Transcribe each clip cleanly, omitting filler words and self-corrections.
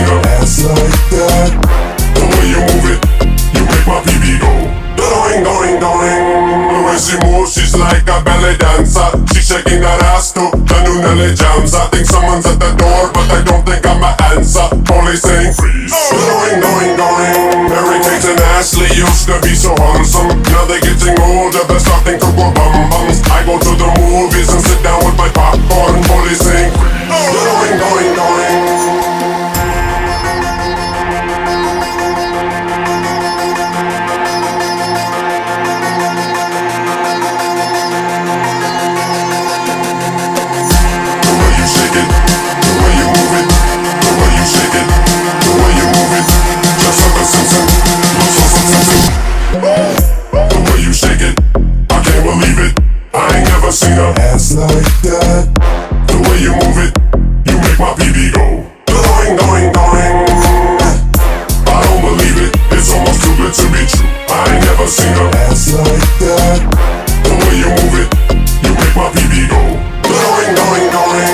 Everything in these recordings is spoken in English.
seen a ass like that. The way you move it, you make my PB go. Going, going, going. The way she moves, she's like a ballet dancer. She's shaking that ass to the new Nelly jams. I think someone's at the door, but I don't think I'm a answer. Police saying freeze. Going, going, going. Mary Kate and Ashley used to be so handsome. Now they're getting older, they're starting to go bum bums. I go to the movies and sit down with my popcorn. Police saying freeze. Going, going, going. Seen a ass like that. The way you move it, you make my PB go. Going, going, going. I don't believe it, it's almost too good to be true. I ain't never seen a ass like that. The way you move it, you make my PB go. Going, going, going.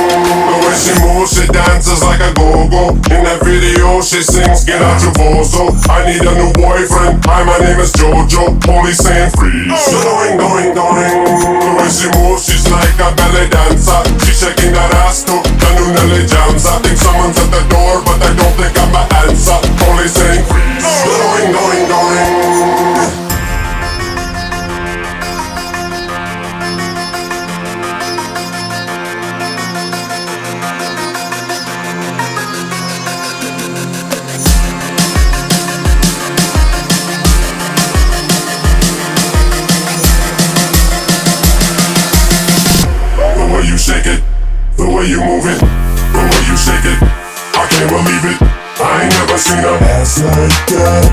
The way she moves, she dances like a go-go. In that video, she sings, get out your bozo. I need a new boyfriend, hi, my name is Jojo. Police saying freeze. Going, going, going. The way she moves, she's like a ballet dancer. She's shaking that ass to the new Nelly jams. I think someone's at the door, but I don't think I'm an answer. Police saying freeze. Going, going, going. Shake it, the way you move it, the way you shake it, I can't believe it. I ain't never seen a ass like that.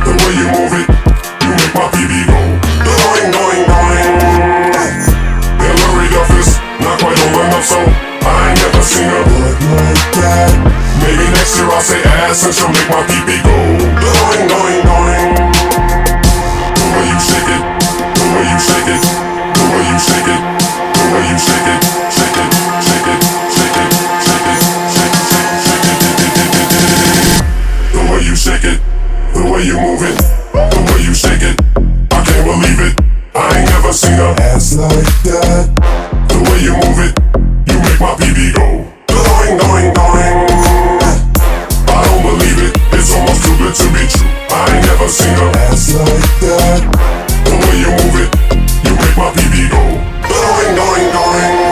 The way you move it, you make my PB go. Going, going, going. Hillary Duff is not quite old enough, so I ain't never seen a butt like that. Maybe next year I'll say ass and she'll make my PB go. Going, going, going. The way you shake it, the way you shake it, the way you shake it, the way you shake it. Shake it, the way you move it, the way you shake it, I can't believe it. I ain't never seen a ass like that. The way you move it, you make my PB go. Going, going, going. I don't believe it, it's almost too good to be true. I ain't never seen a ass like that. The way you move it, you make my PB go. Going, going, going.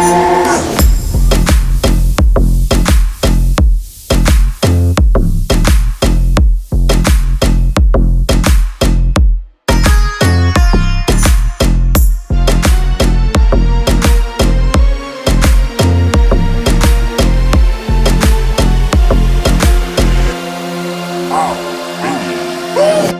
Oh.